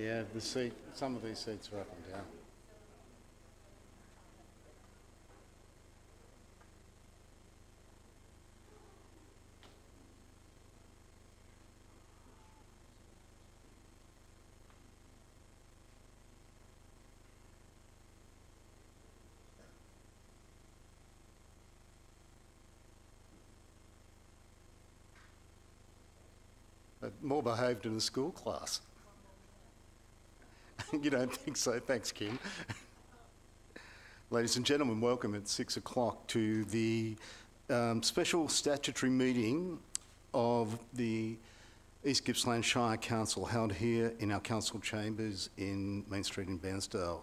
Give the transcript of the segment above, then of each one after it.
Yeah, some of these seats are up and down. More behaved in a school class. You don't think so? Thanks, Kim. Ladies and gentlemen, welcome at 6 o'clock to the special statutory meeting of the East Gippsland Shire Council held here in our council chambers in Main Street in Bairnsdale.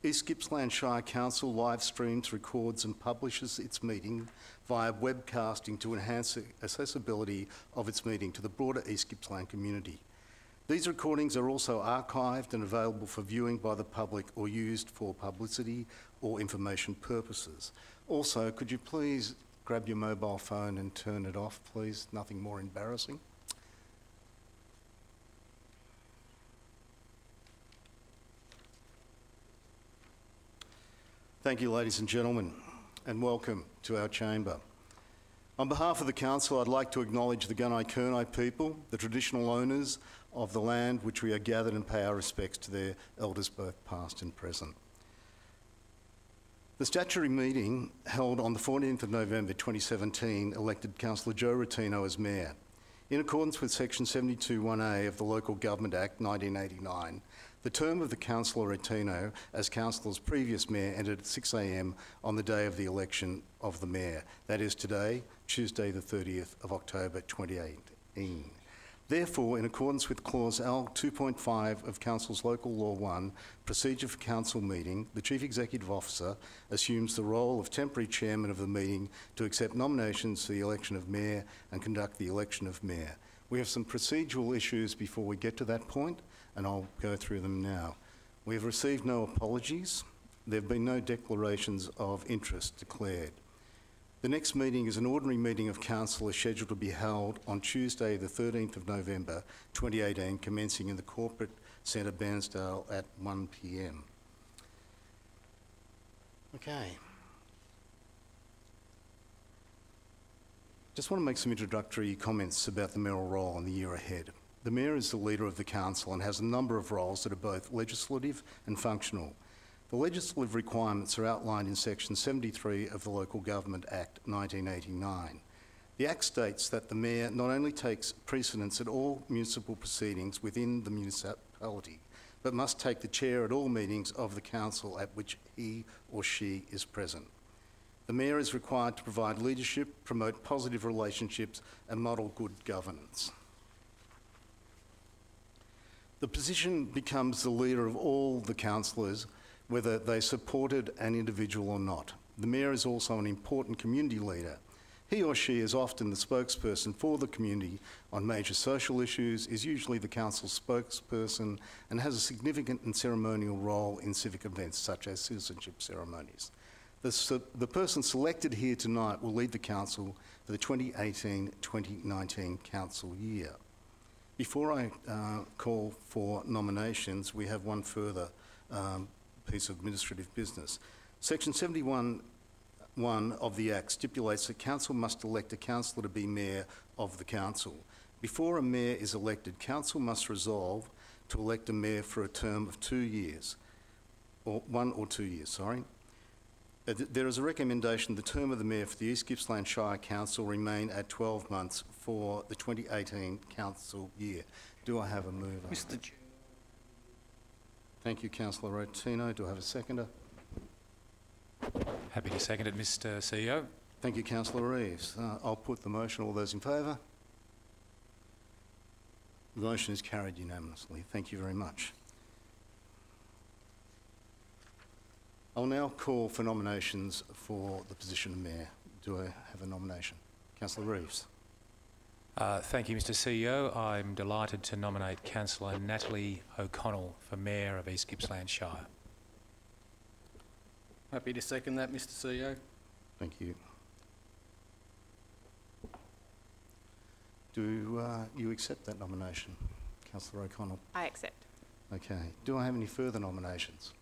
East Gippsland Shire Council live streams, records and publishes its meeting via webcasting to enhance the accessibility of its meeting to the broader East Gippsland community. These recordings are also archived and available for viewing by the public or used for publicity or information purposes. Also, could you please grab your mobile phone and turn it off, please? Nothing more embarrassing. Thank you, ladies and gentlemen, and welcome to our chamber. On behalf of the Council, I'd like to acknowledge the Gunai-Kurnai people, the traditional owners of the land which we are gathered, and pay our respects to their elders both past and present. The statutory meeting held on the 14th of November 2017 elected Councillor Joe Rotino as Mayor. In accordance with Section 72(1)A of the Local Government Act 1989, the term of the Councillor Rotino as Councillor's previous Mayor ended at 6 a.m. on the day of the election of the Mayor, that is today, Tuesday the 30th of October 2018. Therefore, in accordance with Clause L 2.5 of Council's Local Law 1, Procedure for Council Meeting, the Chief Executive Officer assumes the role of temporary Chairman of the meeting to accept nominations for the election of Mayor and conduct the election of Mayor. We have some procedural issues before we get to that point, and I'll go through them now. We have received no apologies. There have been no declarations of interest declared. The next meeting is an ordinary meeting of Council scheduled to be held on Tuesday the 13th of November 2018, commencing in the Corporate Centre, Bairnsdale at 1 p.m. Okay. Just want to make some introductory comments about the mayoral role in the year ahead. The Mayor is the leader of the Council and has a number of roles that are both legislative and functional. The legislative requirements are outlined in Section 73 of the Local Government Act 1989. The Act states that the Mayor not only takes precedence at all municipal proceedings within the municipality, but must take the chair at all meetings of the Council at which he or she is present. The Mayor is required to provide leadership, promote positive relationships and model good governance. The position becomes the leader of all the councillors, whether they supported an individual or not. The Mayor is also an important community leader. He or she is often the spokesperson for the community on major social issues, is usually the Council's spokesperson, and has a significant and ceremonial role in civic events such as citizenship ceremonies. The person selected here tonight will lead the Council for the 2018-2019 Council year. Before I call for nominations, we have one further piece of administrative business. Section 71(1) of the Act stipulates that Council must elect a councillor to be Mayor of the Council. Before a Mayor is elected, Council must resolve to elect a Mayor for a term of 2 years, or 1 or 2 years, sorry. There is a recommendation the term of the Mayor for the East Gippsland Shire Council remain at 12 months for the 2018 Council year. Do I have a mover? Mr. Chair. Thank you, Councillor Rotino. Do I have a seconder? Happy to second it, Mr. CEO. Thank you, Councillor Reeves. I'll put the motion. All those in favour? The motion is carried unanimously. Thank you very much. I'll now call for nominations for the position of Mayor. Do I have a nomination? Councillor Reeves. Thank you, Mr. CEO. I'm delighted to nominate Councillor Natalie O'Connell for Mayor of East Gippsland Shire. Happy to second that, Mr. CEO. Thank you. Do you accept that nomination, Councillor O'Connell? I accept. Okay. Do I have any further nominations?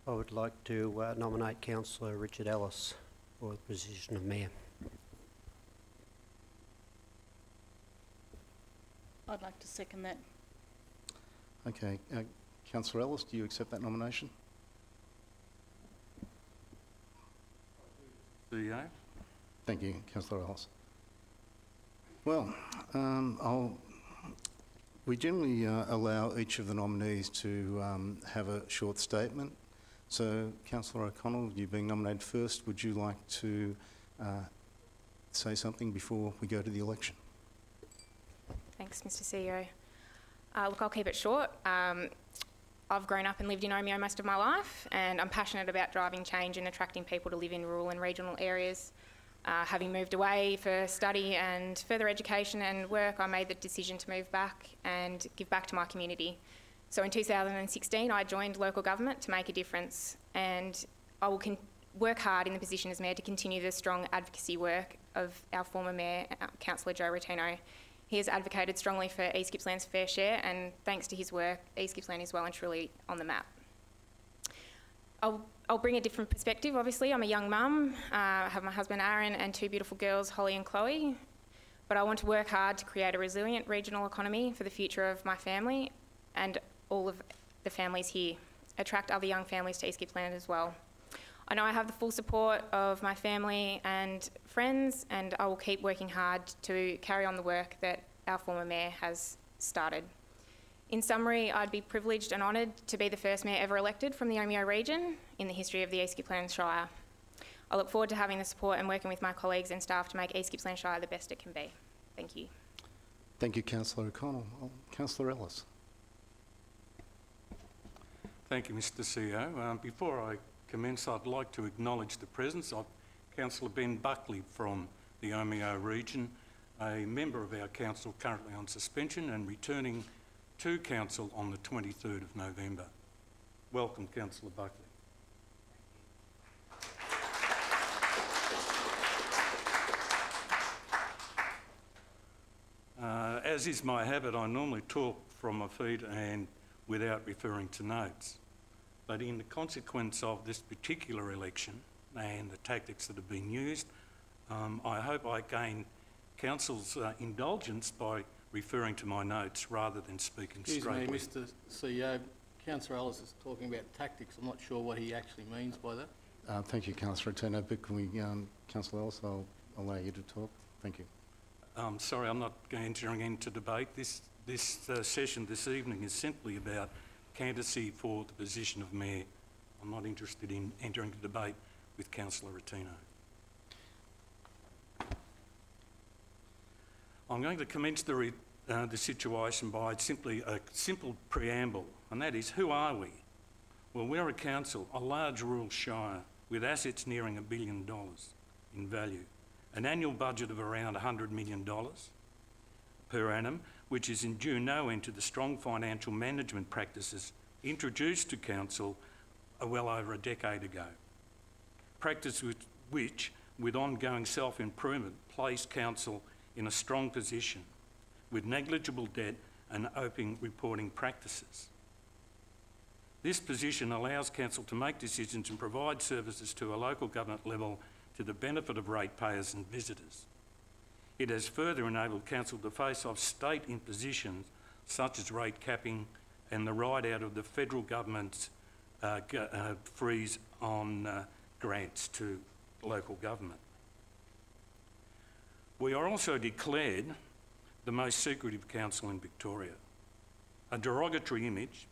I would like to nominate Councillor Richard Ellis for the position of Mayor. I'd like to second that. Okay. Councillor Ellis, do you accept that nomination? CEO. Thank you, Councillor Ellis. Well, we generally allow each of the nominees to have a short statement. So, Councillor O'Connell, you being nominated first, would you like to say something before we go to the election? Thanks, Mr. CEO. Look, I'll keep it short. I've grown up and lived in Omeo most of my life, and I'm passionate about driving change and attracting people to live in rural and regional areas. Having moved away for study and further education and work, I made the decision to move back and give back to my community. So in 2016, I joined local government to make a difference, and I will work hard in the position as Mayor to continue the strong advocacy work of our former Mayor, Councillor Joe Rotino. He has advocated strongly for East Gippsland's fair share, and thanks to his work, East Gippsland is well and truly on the map. I'll bring a different perspective, obviously. I'm a young mum, I have my husband Aaron and two beautiful girls, Holly and Chloe, but I want to work hard to create a resilient regional economy for the future of my family and all of the families here, attract other young families to East Gippsland as well. I know I have the full support of my family and friends, and I will keep working hard to carry on the work that our former Mayor has started. In summary, I'd be privileged and honoured to be the first Mayor ever elected from the Omeo region in the history of the East Gippsland Shire. I look forward to having the support and working with my colleagues and staff to make East Gippsland Shire the best it can be. Thank you. Thank you, Councillor O'Connell. Councillor Ellis. Thank you, Mr. CEO. Before I commence, I'd like to acknowledge the presence of Councillor Ben Buckley from the Omeo region, a member of our council currently on suspension and returning to council on the 23rd of November. Welcome, Councillor Buckley. As is my habit, I normally talk from my feet and without referring to notes. But in the consequence of this particular election and the tactics that have been used, I hope I gain Council's indulgence by referring to my notes rather than speaking straightly. Excuse me, Mr. CEO. Councillor Ellis is talking about tactics. I'm not sure what he actually means by that. Thank you, Councillor Rotino, but can we, Councillor Ellis, I'll allow you to talk. Thank you. Sorry, I'm not entering into debate. This session this evening is simply about candidacy for the position of Mayor. I'm not interested in entering a debate with Councillor Rotino. I'm going to commence the situation by simply a simple preamble, and that is, who are we? Well, we're a council, a large rural shire with assets nearing $1 billion in value, an annual budget of around $100 million per annum, which is in due no end to the strong financial management practices introduced to council well over a decade ago. Practice which, with ongoing self-improvement, placed council in a strong position with negligible debt and open reporting practices. This position allows council to make decisions and provide services to a local government level to the benefit of ratepayers and visitors. It has further enabled council to face off state impositions such as rate capping and the ride out of the federal government's freeze on grants to local government. We are also declared the most secretive council in Victoria. A derogatory image,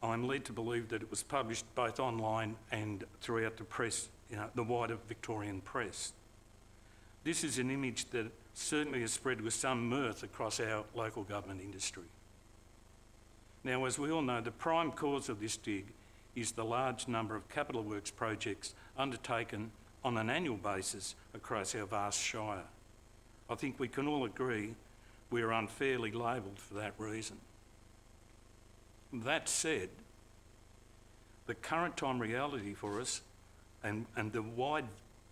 I'm led to believe that it was published both online and throughout the press, the wider Victorian press. This is an image that certainly has spread with some mirth across our local government industry. Now, as we all know, the prime cause of this dig is the large number of capital works projects undertaken on an annual basis across our vast shire. I think we can all agree we are unfairly labelled for that reason. That said, the current time reality for us and the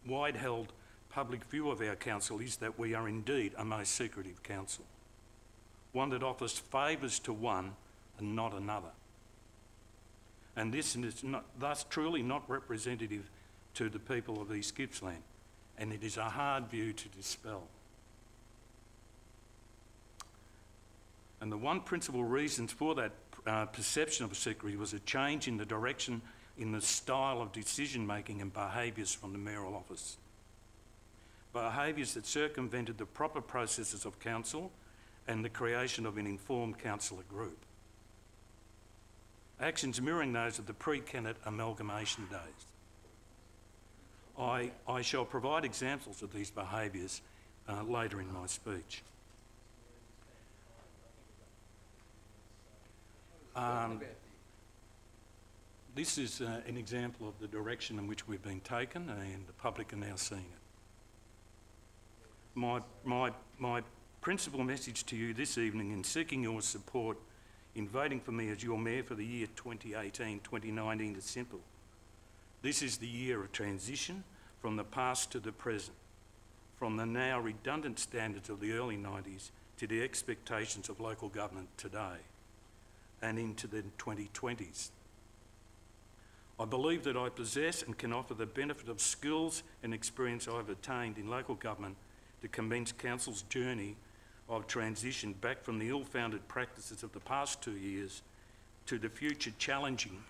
wide-held public view of our council is that we are indeed a most secretive council, one that offers favours to one and not another. And this is thus truly not representative to the people of East Gippsland, and it is a hard view to dispel. And the one principal reason for that perception of secrecy was a change in the direction in the style of decision-making and behaviours from the mayoral office. Behaviours that circumvented the proper processes of council and the creation of an informed councillor group. Actions mirroring those of the pre-Kennett amalgamation days. I shall provide examples of these behaviours later in my speech. This is an example of the direction in which we've been taken, and the public are now seeing it. My principal message to you this evening in seeking your support in voting for me as your mayor for the year 2018-2019 is simple. This is the year of transition from the past to the present, from the now redundant standards of the early 90s to the expectations of local government today and into the 2020s. I believe that I possess and can offer the benefit of skills and experience I've attained in local government to commence council's journey of transition back from the ill-founded practices of the past 2 years to the future challenging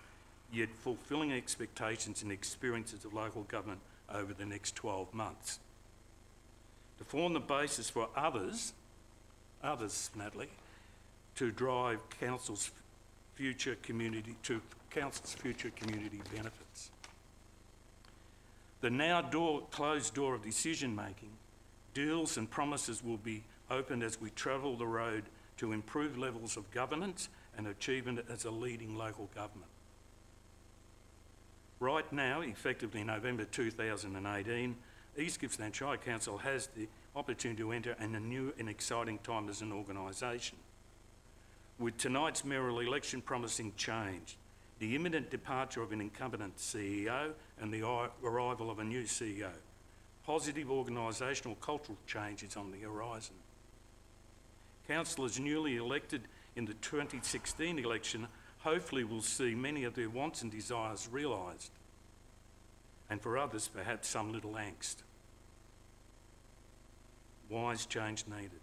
yet fulfilling expectations and experiences of local government over the next 12 months. To form the basis for others, Natalie, to drive council's future community benefits. The now closed door of decision making, deals and promises will be opened as we travel the road to improved levels of governance and achievement as a leading local government. Right now, effectively November 2018, East Gippsland Shire Council has the opportunity to enter in a new and exciting time as an organisation. With tonight's mayoral election promising change, the imminent departure of an incumbent CEO and the arrival of a new CEO, positive organisational cultural change is on the horizon. Councillors newly elected in the 2016 election hopefully will see many of their wants and desires realised, and for others perhaps some little angst. Wise change needed.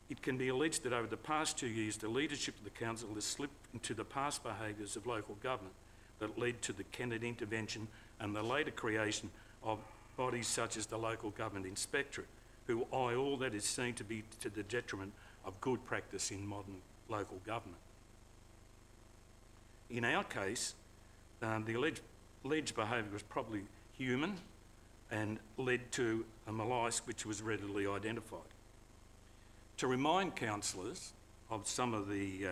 It can be alleged that over the past 2 years, the leadership of the council has slipped into the past behaviours of local government that led to the Kennett intervention and the later creation of bodies such as the Local Government Inspectorate, who eye all that is seen to be to the detriment of good practice in modern local government. In our case, the alleged behaviour was probably human and led to a malice which was readily identified. To remind councillors of some of the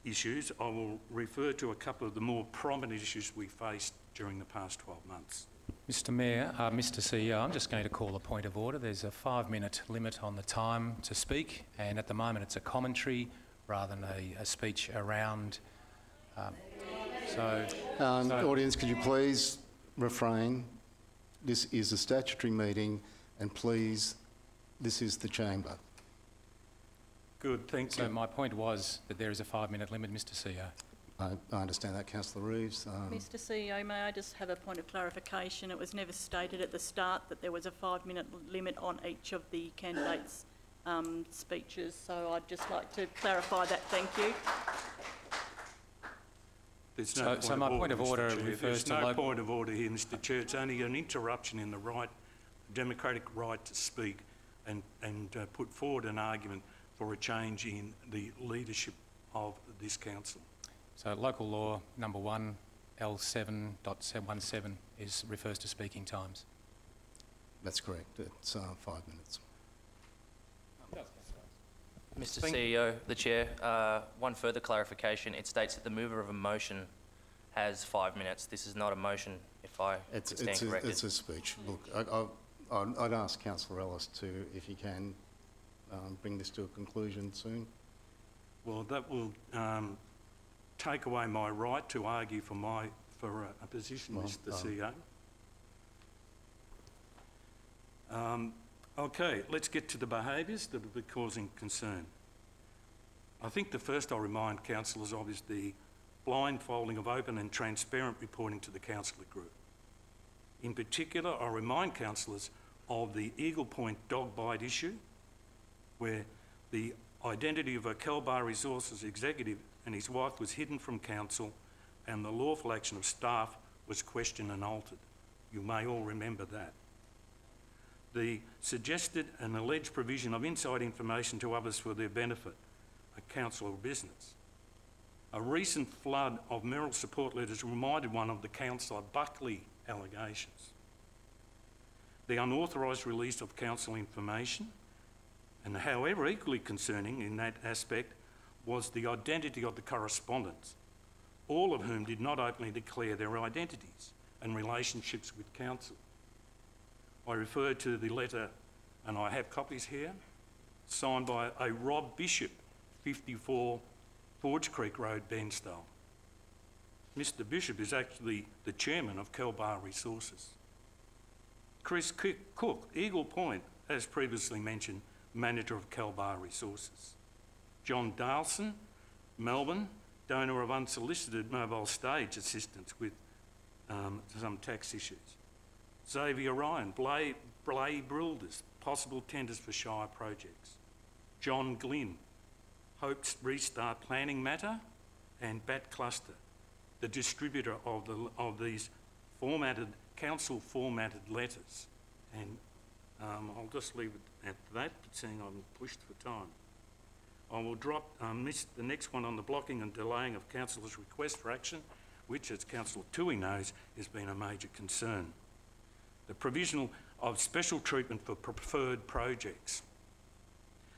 issues, I will refer to a couple of the more prominent issues we faced during the past 12 months. Mr Mayor, Mr CEO, I'm just going to call a point of order. There's a 5-minute limit on the time to speak, and at the moment it's a commentary rather than a speech around. Audience, could you please refrain? This is a statutory meeting, and please, this is the chamber. Good, thank you. So my point was that there is a 5-minute limit, Mr CEO. I understand that, Councillor Reeves. Mr CEO, may I just have a point of clarification? It was never stated at the start that there was a 5-minute limit on each of the candidates' speeches, so I'd just like to clarify that. Thank you. There's no point of order refers to... There's no point of order here, Mr Chair. It's only an interruption in the democratic right to speak and put forward an argument for a change in the leadership of this council. So local law number 1, L7.17 refers to speaking times. That's correct. It's 5 minutes. Mr CEO, the Chair, one further clarification. It states that the mover of a motion has 5 minutes. This is not a motion, if I stand corrected. It's a speech. Look, I'd ask Councillor Ellis to, if he can, bring this to a conclusion soon. Well, that will take away my right to argue for a position, Mr CEO. Okay, let's get to the behaviours that have been causing concern. I think the first I'll remind councillors of is the blindfolding of open and transparent reporting to the councillor group. In particular, I remind councillors of the Eagle Point dog bite issue, where the identity of a Kelbar Resources executive and his wife was hidden from council and the lawful action of staff was questioned and altered. You may all remember that. The suggested and alleged provision of inside information to others for their benefit, a council or business. A recent flood of Mayoral support letters reminded one of the Councillor Buckley allegations. The unauthorised release of council information, and however equally concerning in that aspect, was the identity of the correspondents, all of whom did not openly declare their identities and relationships with council. I refer to the letter, and I have copies here, signed by a Rob Bishop, 54 Forge Creek Road, Bairnsdale. Mr Bishop is actually the chairman of Kelbar Resources. Chris Cook, Eagle Point, as previously mentioned, manager of Kelbar Resources. John Darlson, Melbourne, donor of unsolicited mobile stage assistance with some tax issues. Xavier Ryan, Blay Brilders, possible tenders for Shire projects. John Glynn, Hope's Restart Planning Matter, and Bat Cluster, the distributor of these council formatted letters. And I'll just leave it at that, seeing I'm pushed for time. I will drop the next one on the blocking and delaying of councillors' request for action, which, as Councillor Toohey knows, has been a major concern. The provisional of special treatment for preferred projects.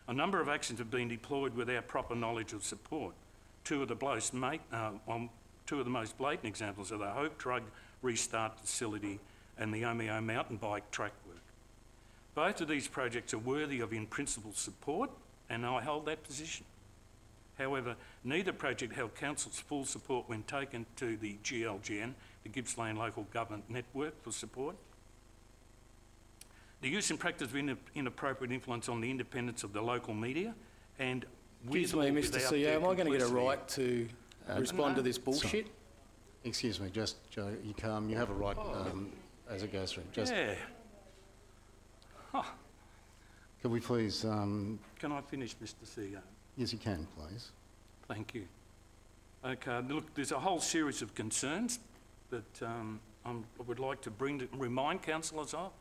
A number of actions have been deployed without proper knowledge of support. Two of the most blatant examples are the Hope Drug Restart Facility and the Omeo mountain bike track work. Both of these projects are worthy of in-principle support, and I hold that position. However, neither project held council's full support when taken to the GLGN, the Gippsland Local Government Network, for support. The use and practice of inappropriate influence on the independence of the local media, and excuse me, Mr CEO, am I going to get a right to respond to this bullshit? Sorry. Excuse me, just Joe, you calm. You have a right as it goes through. Just, yeah. Huh. Can we please? Can I finish, Mr CEO? Yes, you can, please. Thank you. Okay, look, there's a whole series of concerns that I would like to remind councillors of.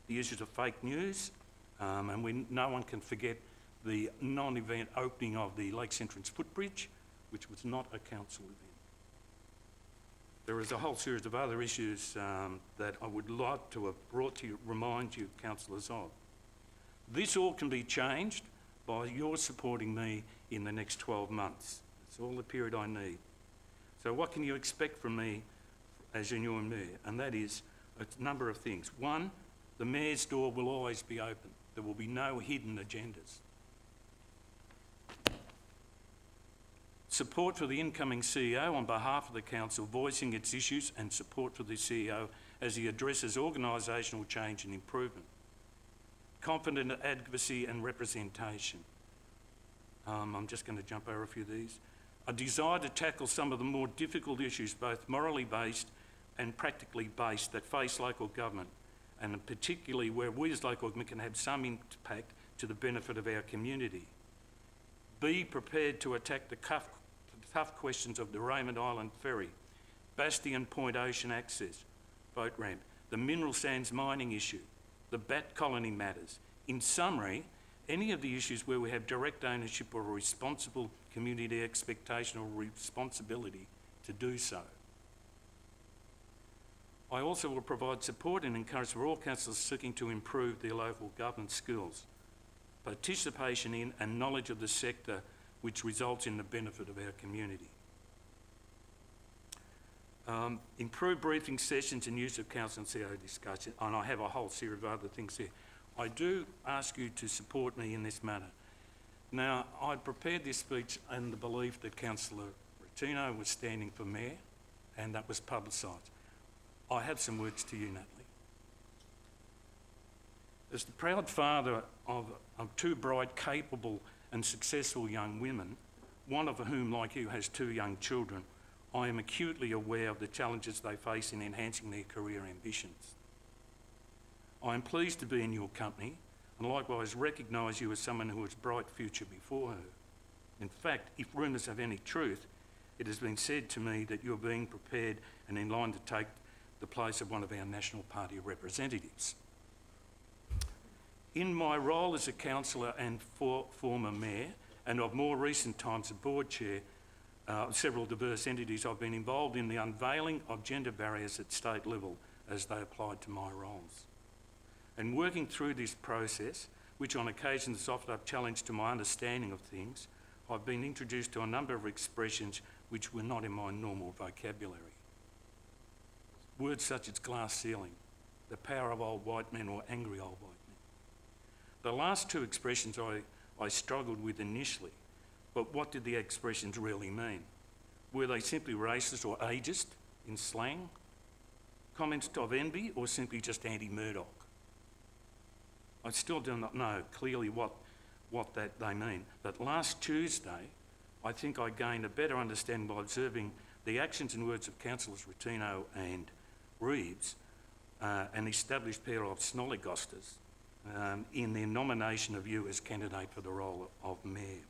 The issues of fake news, and no one can forget the non-event opening of the Lakes Entrance footbridge, which was not a council event. There is a whole series of other issues that I would like to have brought to you, remind you, councillors of. This all can be changed by your supporting me in the next 12 months. That's all the period I need. So what can you expect from me as your new mayor? And that is a number of things. One, the mayor's door will always be open. There will be no hidden agendas. Support for the incoming CEO on behalf of the council, voicing its issues, and support for the CEO as he addresses organisational change and improvement. Confident advocacy and representation. I'm just going to jump over a few of these. A desire to tackle some of the more difficult issues, both morally based and practically based, that face local government, and particularly where we as local government can have some impact to the benefit of our community. Be prepared to attack the tough questions of the Raymond Island Ferry, Bastion Point Ocean Access, boat ramp, the mineral sands mining issue, the bat colony matters. In summary, any of the issues where we have direct ownership or a responsible community expectation or responsibility to do so. I also will provide support and encourage for all councillors seeking to improve their local government skills, participation in and knowledge of the sector which results in the benefit of our community. Improve briefing sessions and use of council and CEO discussion, and I have a whole series of other things here. I do ask you to support me in this matter. Now, I prepared this speech in the belief that Councillor Rottino was standing for mayor, and that was publicised. I have some words to you, Natalie. As the proud father of two bright, capable and successful young women, one of whom, like you, has 2 young children, I am acutely aware of the challenges they face in enhancing their career ambitions. I am pleased to be in your company and likewise recognise you as someone who has a bright future before her. In fact, if rumours have any truth, it has been said to me that you're being prepared and in line to take the place of one of our National Party representatives. In my role as a councillor and former mayor, and of more recent times as board chair of several diverse entities, I've been involved in the unveiling of gender barriers at state level as they applied to my roles. And working through this process, which on occasions has offered up challenge to my understanding of things, I've been introduced to a number of expressions which were not in my normal vocabulary. Words such as glass ceiling, the power of old white men, or angry old white men. The last 2 expressions I struggled with initially, but what did the expressions really mean? Were they simply racist or ageist in slang? Comments of envy, or simply just anti-Murdoch? I still do not know clearly what they mean. But last Tuesday, I think I gained a better understanding by observing the actions and words of Councillors Rotino and Reeves, an established pair of Snolligosters, in their nomination of you as candidate for the role of Mayor.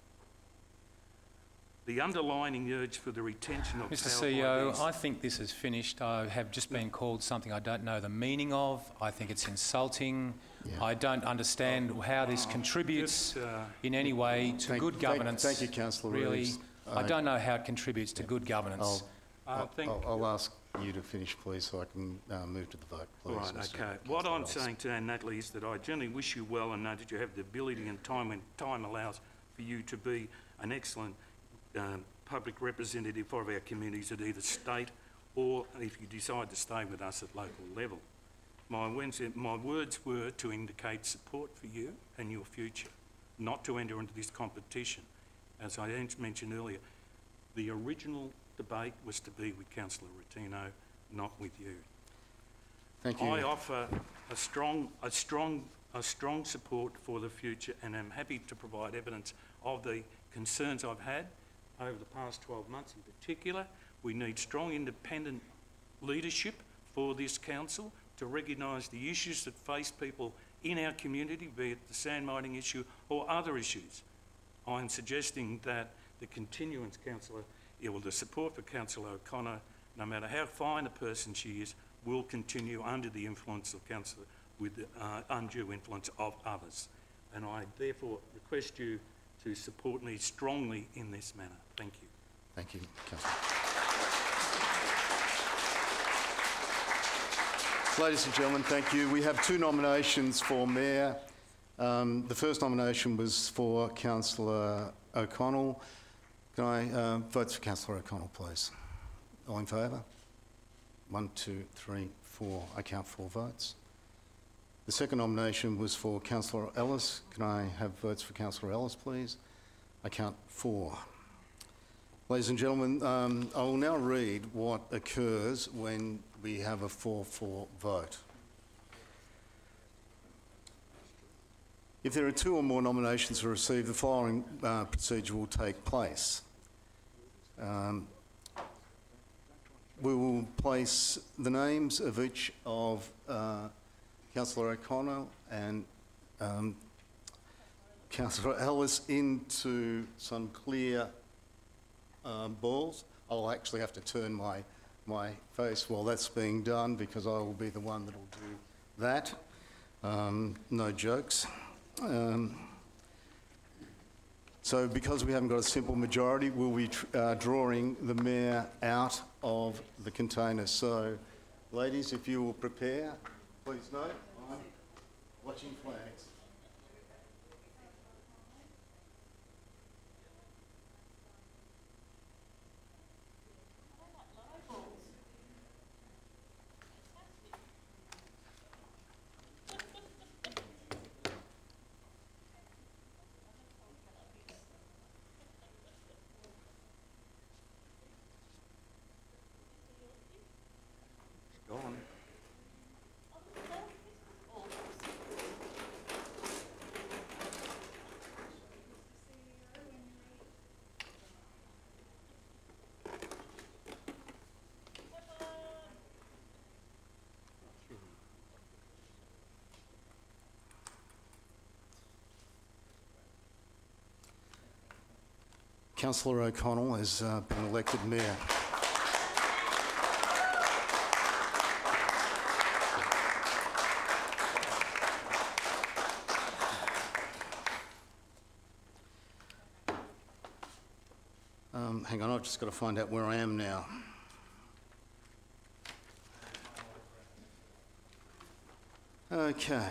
The underlining urge for the retention of Mr. power CEO, bodies. I think this is finished. I have just been called something I don't know the meaning of. I think it's insulting. Yeah. I don't understand how this contributes in any way to good governance. Thank you, Councillor Really, Reeves. I don't know how it contributes to good governance. I'll ask you to finish, please, so I can move to the vote, please. Right, Mr. okay. What Councillor I'm Ellis. saying today, Natalie, is that I generally wish you well and know that you have the ability and time, when time allows, for you to be an excellent public representative of our communities at either state or, if you decide to stay with us, at local level. My words were to indicate support for you and your future, not to enter into this competition. As I mentioned earlier, the original debate was to be with Councillor Rotino, not with you. Thank you. I offer a strong support for the future, and am happy to provide evidence of the concerns I've had over the past 12 months in particular. We need strong independent leadership for this council to recognise the issues that face people in our community, be it the sand mining issue or other issues. I'm suggesting that the continuance, Councillor, the support for Councillor O'Connor, no matter how fine a person she is, will continue under the influence of Councillor, with the undue influence of others. And I therefore request you to support me strongly in this manner. Thank you. Thank you, Councillor. Ladies and gentlemen, thank you. We have 2 nominations for Mayor. The first nomination was for Councillor O'Connell. Can I vote for Councillor O'Connell, please? All in favour? 1, 2, 3, 4. I count 4 votes. The second nomination was for Councillor Ellis. Can I have votes for Councillor Ellis, please? I count 4. Ladies and gentlemen, I will now read what occurs when we have a 4-4 vote. If there are 2 or more nominations to receive, the following procedure will take place. We will place the names of each of Councillor O'Connor and Councillor Ellis into some clear balls. I'll actually have to turn my face while that's being done, because I will be the one that will do that. No jokes. So because we haven't got a simple majority, we'll be drawing the mayor out of the container. So, ladies, if you will prepare, please note, I'm watching flags. Go on. Councillor O'Connell has been elected Mayor. Hang on, I've just got to find out where I am now. Okay.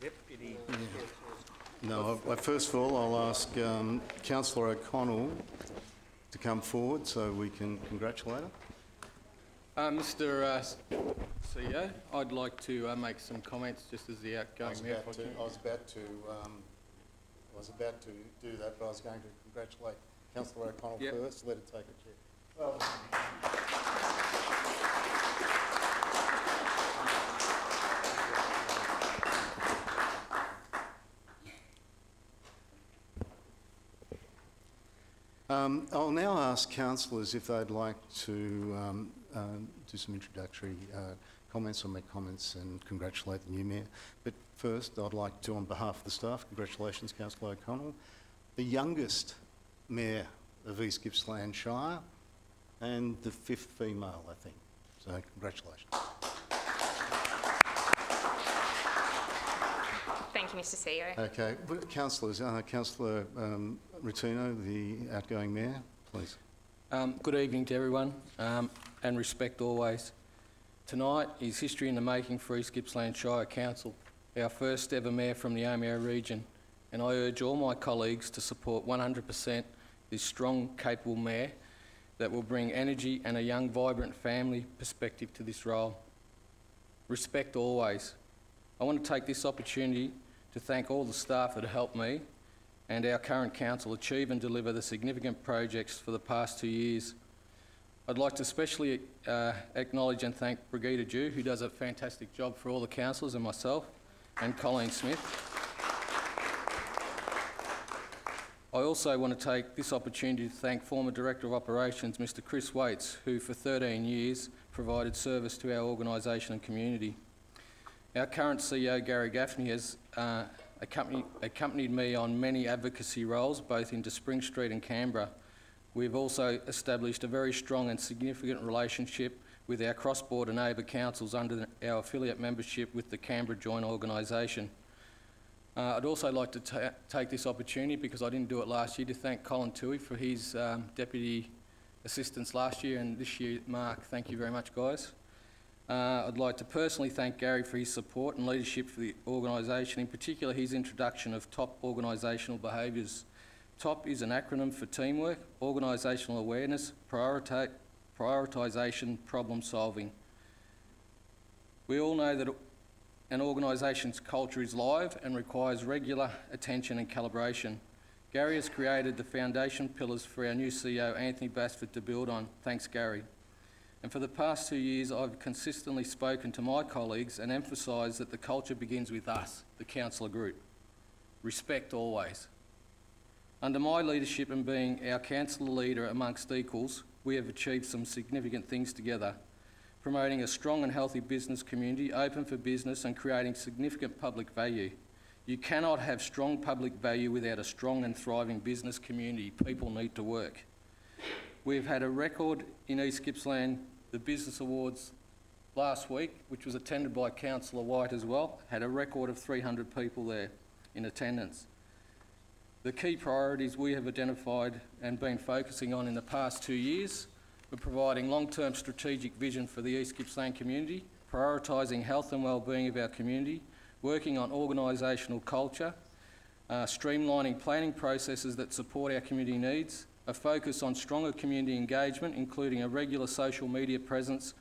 Deputy. No, first of all, I'll ask Councillor O'Connell to come forward so we can congratulate her. Mr CEO, I'd like to make some comments just as the outgoing Mayor. I was about to do that, but I was going to congratulate Councillor O'Connell first. Let her take a chair. Well, I'll now ask councillors if they'd like to do some introductory comments or make comments and congratulate the new Mayor. But first, I'd like to, on behalf of the staff, congratulations, Councillor O'Connell, the youngest Mayor of East Gippsland Shire and the 5th female, I think. So, congratulations. Thank you, Mr CEO. Okay, councillors, Councillor Rutino, the outgoing Mayor, please. Good evening to everyone, and respect always. Tonight is history in the making for East Gippsland Shire Council, our first ever Mayor from the Mayoral region, and I urge all my colleagues to support 100% this strong, capable Mayor that will bring energy and a young, vibrant family perspective to this role. Respect always. I want to take this opportunity to thank all the staff that have helped me and our current council achieve and deliver the significant projects for the past 2 years. I'd like to especially acknowledge and thank Brigitte Dew, who does a fantastic job for all the councillors, and myself, and Colleen Smith. I also want to take this opportunity to thank former Director of Operations, Mr Chris Waits, who for 13 years provided service to our organisation and community. Our current CEO, Gary Gaffney, has accompanied me on many advocacy roles, both into Spring Street and Canberra. We've also established a very strong and significant relationship with our cross-border neighbour councils under our affiliate membership with the Canberra Joint Organisation. I'd also like to take this opportunity, because I didn't do it last year, to thank Colin Toohey for his deputy assistance last year, and this year, Mark. Thank you very much, guys. I'd like to personally thank Gary for his support and leadership for the organisation, in particular his introduction of TOP organisational behaviours. TOP is an acronym for teamwork, organisational awareness, prioritisation, problem solving. We all know that an organisation's culture is live and requires regular attention and calibration. Gary has created the foundation pillars for our new CEO, Anthony Basford, to build on. Thanks, Gary. And for the past 2 years, I've consistently spoken to my colleagues and emphasised that the culture begins with us, the councillor group. Respect always. Under my leadership and being our councillor leader amongst equals, we have achieved some significant things together, promoting a strong and healthy business community, open for business, and creating significant public value. You cannot have strong public value without a strong and thriving business community. People need to work. We've had a record in East Gippsland, the Business Awards last week, which was attended by Councillor White as well, had a record of 300 people there in attendance. The key priorities we have identified and been focusing on in the past 2 years were providing long-term strategic vision for the East Gippsland community, prioritising health and wellbeing of our community, working on organisational culture, streamlining planning processes that support our community needs, a focus on stronger community engagement, including a regular social media presence,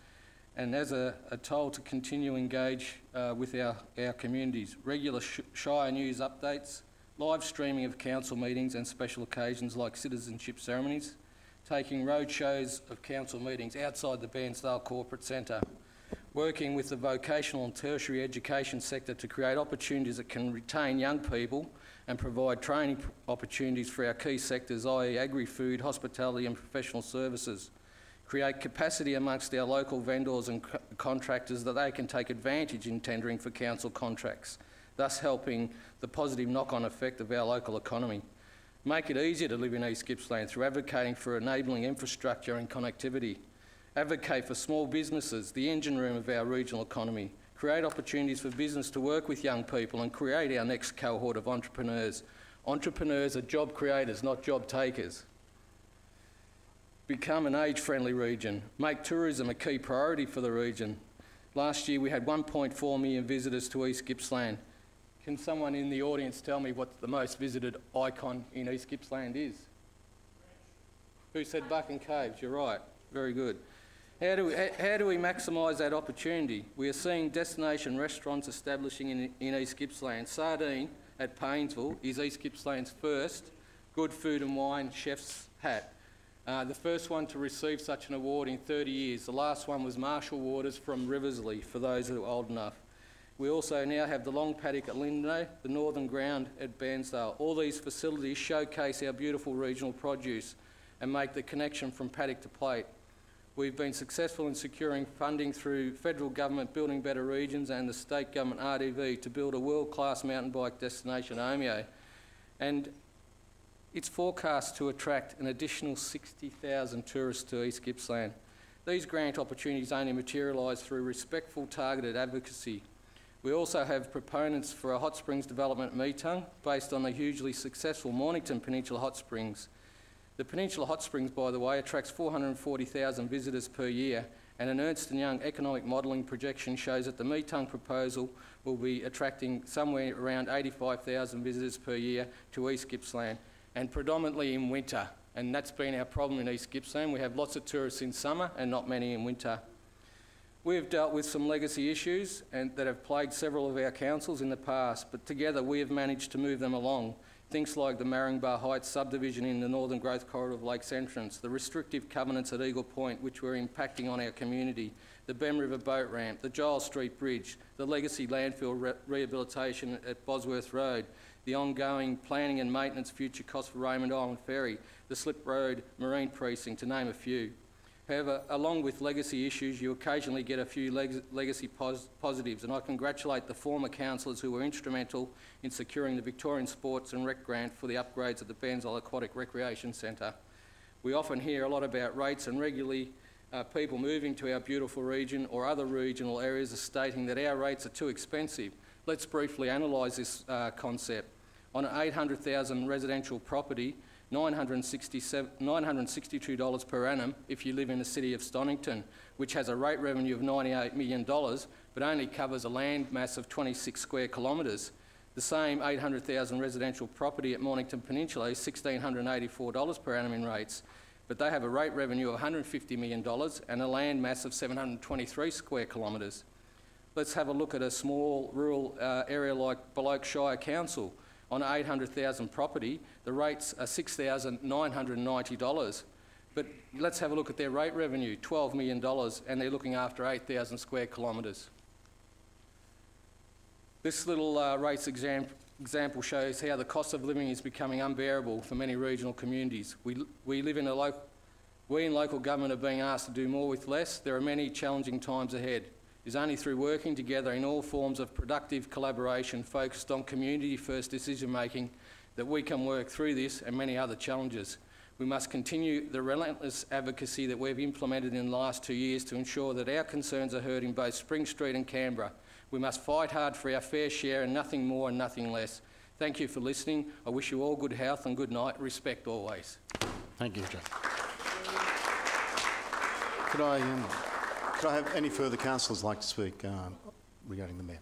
and as a toll to continue to engage with our communities, regular Shire news updates, live streaming of council meetings and special occasions like citizenship ceremonies, taking road shows of council meetings outside the Bairnsdale Corporate Centre, working with the vocational and tertiary education sector to create opportunities that can retain young people and provide training opportunities for our key sectors, i.e. agri-food, hospitality and professional services, create capacity amongst our local vendors and contractors that they can take advantage in tendering for council contracts, thus helping the positive knock-on effect of our local economy. Make it easier to live in East Gippsland through advocating for enabling infrastructure and connectivity. Advocate for small businesses, the engine room of our regional economy. Create opportunities for business to work with young people and create our next cohort of entrepreneurs. Entrepreneurs are job creators, not job takers. Become an age-friendly region. Make tourism a key priority for the region. Last year we had 1.4 million visitors to East Gippsland. Can someone in the audience tell me what the most visited icon in East Gippsland is? Who said Bucking Caves? You're right. Very good. How do we maximise that opportunity? We are seeing destination restaurants establishing in East Gippsland. Sardine at Paynesville is East Gippsland's first Good Food and Wine chef's hat. The first one to receive such an award in 30 years. The last one was Marshall Waters from Riversley, for those who are old enough. We also now have the Long Paddock at Lindenow, the Northern Ground at Bairnsdale. All these facilities showcase our beautiful regional produce and make the connection from paddock to plate. We've been successful in securing funding through federal government Building Better Regions and the state government RDV to build a world-class mountain bike destination, Omeo. And it's forecast to attract an additional 60,000 tourists to East Gippsland. These grant opportunities only materialise through respectful, targeted advocacy. We also have proponents for a hot springs development at Meetung based on the hugely successful Mornington Peninsula Hot Springs. The Peninsula Hot Springs, by the way, attracts 440,000 visitors per year, and an Ernst & Young economic modelling projection shows that the Meetung proposal will be attracting somewhere around 85,000 visitors per year to East Gippsland, and predominantly in winter. And that's been our problem in East Gippsland. We have lots of tourists in summer and not many in winter. We've dealt with some legacy issues that have plagued several of our councils in the past, but together we have managed to move them along. Things like the Marringbar Heights subdivision in the Northern Growth Corridor of Lakes Entrance, the restrictive covenants at Eagle Point which were impacting on our community, the Bem River boat ramp, the Giles Street Bridge, the legacy landfill rehabilitation at Bosworth Road, the ongoing planning and maintenance future costs for Raymond Island Ferry, the Slip Road Marine Precinct, to name a few. However, along with legacy issues, you occasionally get a few legacy positives, and I congratulate the former councillors who were instrumental in securing the Victorian Sports and Rec grant for the upgrades at the Bairnsdale Aquatic Recreation Centre. We often hear a lot about rates, and regularly people moving to our beautiful region or other regional areas are stating that our rates are too expensive. Let's briefly analyse this concept. On an 800,000 residential property, $962 per annum if you live in the city of Stonington, which has a rate revenue of $98 million, but only covers a land mass of 26 square kilometres. The same 800,000 residential property at Mornington Peninsula is $1,684 per annum in rates, but they have a rate revenue of $150 million and a land mass of 723 square kilometres. Let's have a look at a small rural area like Beloke Shire Council. On an 800,000 property, the rates are $6,990. But let's have a look at their rate revenue, $12 million, and they're looking after 8,000 square kilometres. This little rates example shows how the cost of living is becoming unbearable for many regional communities. We in local government are being asked to do more with less. There are many challenging times ahead. It's only through working together in all forms of productive collaboration focused on community-first decision-making that we can work through this and many other challenges. We must continue the relentless advocacy that we've implemented in the last 2 years to ensure that our concerns are heard in both Spring Street and Canberra. We must fight hard for our fair share and nothing more and nothing less. Thank you for listening. I wish you all good health and good night. Respect always. Thank you, John. Could I have any further councillors like to speak regarding the Mayor?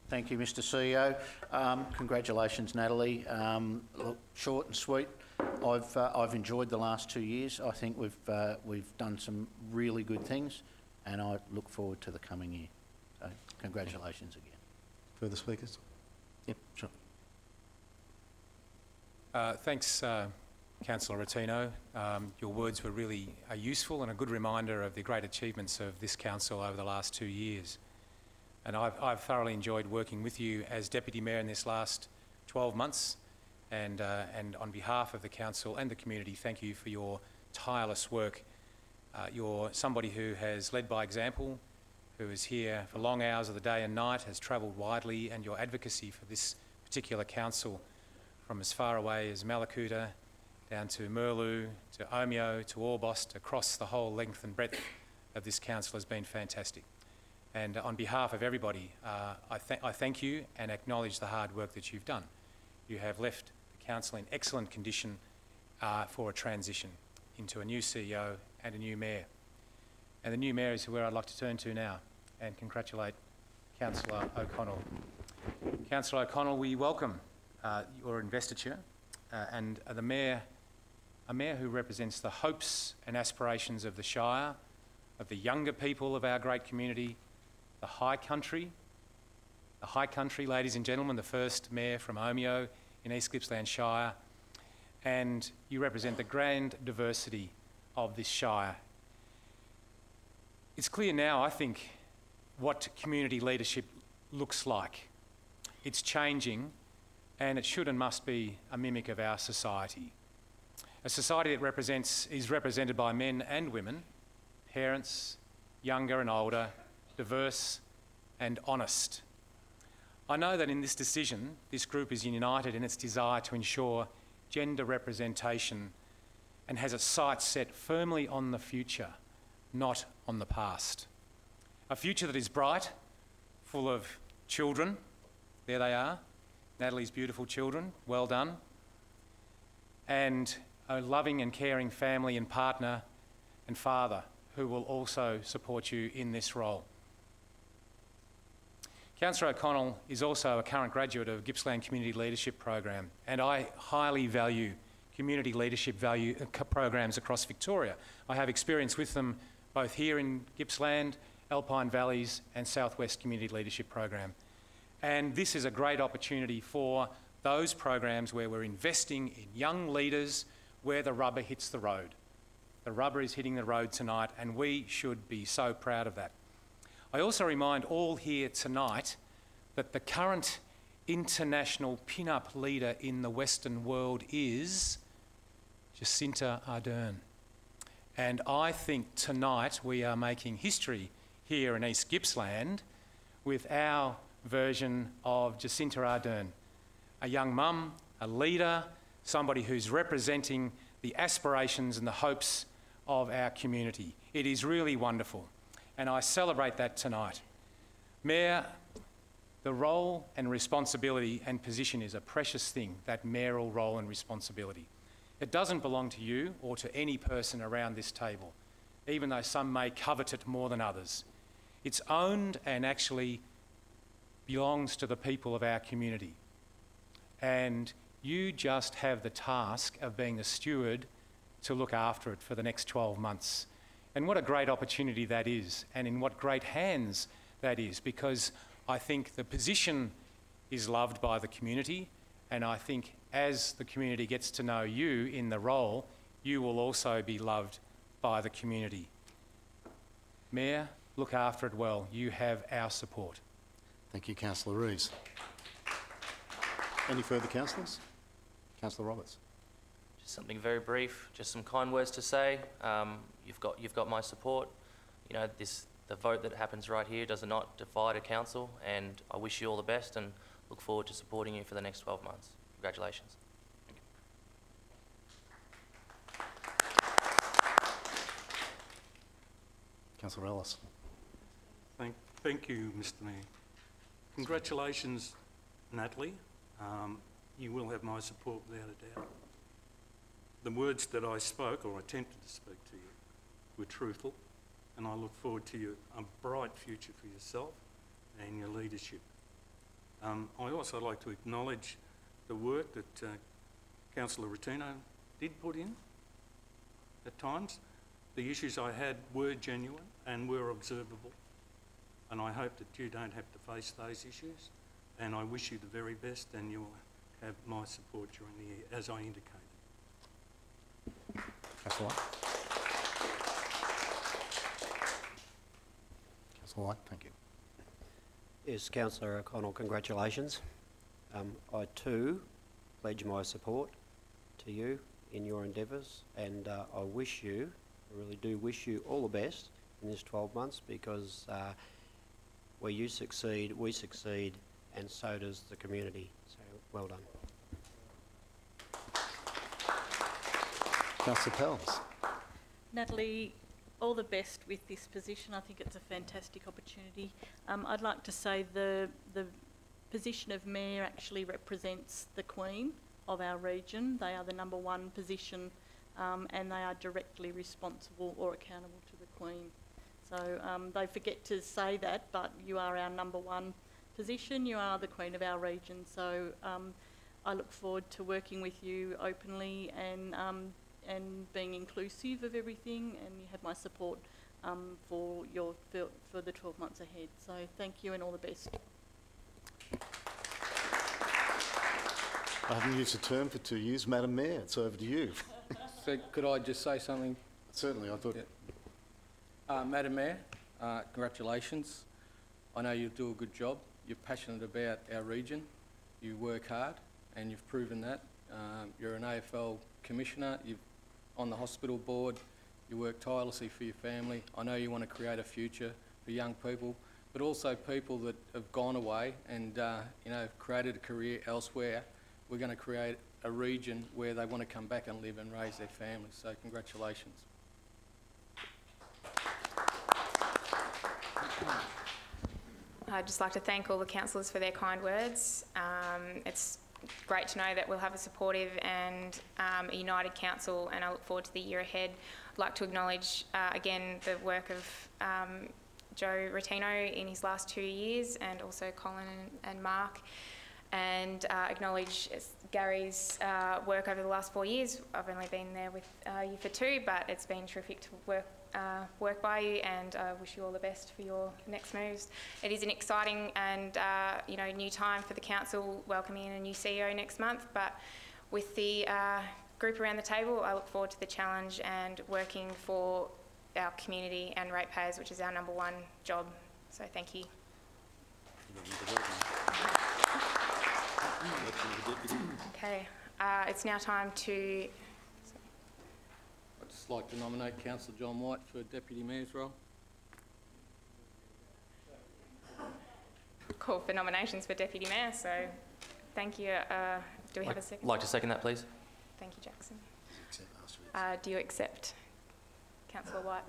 Thank you, Mr CEO. Congratulations, Natalie. Look, short and sweet. I've enjoyed the last 2 years. I think we've done some really good things, and I look forward to the coming year. So, congratulations again. Further speakers? Yep, sure. Thanks, Councillor Rotino. Your words were really useful and a good reminder of the great achievements of this council over the last 2 years. And I've thoroughly enjoyed working with you as Deputy Mayor in this last 12 months. And on behalf of the council and the community, thank you for your tireless work You're somebody who has led by example, who is here for long hours of the day and night, has travelled widely, and your advocacy for this particular council from as far away as Malakuta down to Merlu, to Omeo, to Orbost, across the whole length and breadth of this council has been fantastic. And on behalf of everybody, I thank you and acknowledge the hard work that you've done. You have left the council in excellent condition for a transition into a new CEO and a new mayor. And the new mayor is where I'd like to turn to now and congratulate Councillor O'Connell. Councillor O'Connell, we welcome your investiture and a mayor who represents the hopes and aspirations of the Shire, of the younger people of our great community, the High Country, ladies and gentlemen, the first mayor from Omeo in East Gippsland Shire, and you represent the grand diversity of this Shire. It's clear now, I think, what community leadership looks like. It's changing, and it should and must be a mimic of our society. A society that is represented by men and women, parents, younger and older, diverse and honest. I know that in this decision, this group is united in its desire to ensure gender representation and has its sights set firmly on the future, not on the past. A future that is bright, full of children. There they are, Natalie's beautiful children, well done. And a loving and caring family and partner and father who will also support you in this role. Councillor O'Connell is also a current graduate of Gippsland Community Leadership Program, and I highly value community leadership programs across Victoria. I have experience with them both here in Gippsland, Alpine Valleys and Southwest Community Leadership Program. And this is a great opportunity for those programs where we're investing in young leaders where the rubber hits the road. The rubber is hitting the road tonight, and we should be so proud of that. I also remind all here tonight that the current international pin-up leader in the Western world is Jacinta Ardern. And I think tonight we are making history here in East Gippsland with our version of Jacinta Ardern, a young mum, a leader, somebody who's representing the aspirations and the hopes of our community. It is really wonderful, and I celebrate that tonight. Mayor, the role and responsibility and position is a precious thing, that mayoral role and responsibility. It doesn't belong to you or to any person around this table, even though some may covet it more than others. It's owned and actually belongs to the people of our community. And you just have the task of being the steward to look after it for the next 12 months. And what a great opportunity that is, and in what great hands that is, because I think the position is loved by the community, and I think as the community gets to know you in the role, you will also be loved by the community. Mayor, look after it well. You have our support. Thank you, Councillor Reeves. Any further councillors? Councillor Roberts. Just something very brief, just some kind words to say. You've got my support. You know, the vote that happens right here does not divide a council, and I wish you all the best and look forward to supporting you for the next 12 months. Congratulations. Councillor Ellis. Thank you, Mr. Mayor. Congratulations, Natalie. You will have my support without a doubt. The words that I spoke, or attempted to speak to you, were truthful, and I look forward to a bright future for yourself and your leadership. I also like to acknowledge the work that Councillor Rotino did put in at times. The issues I had were genuine and were observable, and I hope that you don't have to face those issues, and I wish you the very best, and you will have my support during the year, as I indicated. Councillor White. Councillor White, thank you. Yes, Councillor O'Connell, congratulations. I too pledge my support to you in your endeavours, and I wish you I really do wish you all the best in this 12 months because where you succeed, we succeed, and so does the community. So well done. Councillor Pels. Natalie, all the best with this position. I think it's a fantastic opportunity. I'd like to say the position of Mayor actually represents the Queen of our region. They are the #1 position and they are directly responsible or accountable to the Queen. So they forget to say that, but you are our #1 position. You are the Queen of our region. So I look forward to working with you openly and being inclusive of everything, and you have my support for the 12 months ahead. So thank you and all the best. I haven't used the term for 2 years. Madam Mayor, it's over to you. So could I just say something? Certainly, I thought... Yeah. Madam Mayor, congratulations. I know you do a good job. You're passionate about our region. You work hard, and you've proven that. You're an AFL commissioner. You're on the hospital board. You work tirelessly for your family. I know you want to create a future for young people, but also people that have gone away and created a career elsewhere. We're going to create a region where they want to come back and live and raise their families. So congratulations. I'd just like to thank all the councillors for their kind words. It's great to know that we'll have a supportive and a united council, and I look forward to the year ahead. I'd like to acknowledge again the work of Joe Rotino in his last 2 years, and also Colin and Mark, and acknowledge Gary's work over the last 4 years. I've only been there with you for 2, but it's been terrific to work by you, and I wish you all the best for your next moves. It is an exciting and new time for the council, welcoming in a new CEO next month, but with the group around the table, I look forward to the challenge and working for our community and ratepayers, which is our #1 job. So thank you. Okay, it's now time to... I'd just like to nominate Councillor John White for Deputy Mayor's role. Call for nominations for Deputy Mayor, so thank you. Do we have a second? Like to second that, please. Thank you, Jackson. Do you accept, Councillor White?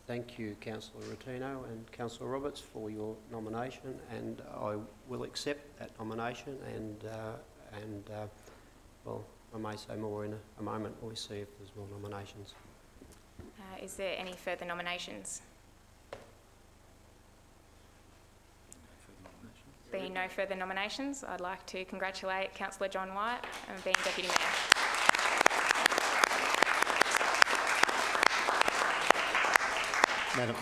Thank you, Councillor Rotino and Councillor Roberts, for your nomination, and I will accept that nomination, and well, I may say more in a moment when we see if there's more nominations. Is there any further nominations? Being no further nominations, I'd like to congratulate Councillor John White on being Deputy Mayor.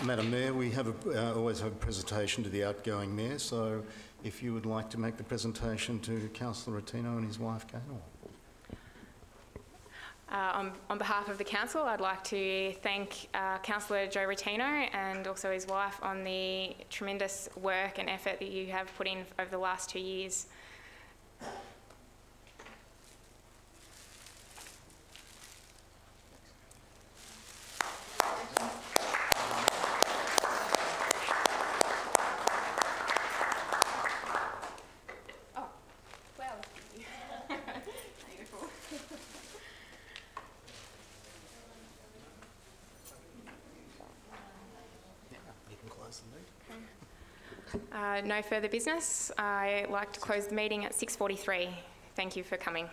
Madam Mayor, we have always have a presentation to the outgoing Mayor, so if you would like to make the presentation to Councillor Rotino and his wife, Gail. On behalf of the Council, I'd like to thank Councillor Joe Rotino and also his wife on the tremendous work and effort that you have put in over the last 2 years. No further business. I'd like to close the meeting at 6:43. Thank you for coming.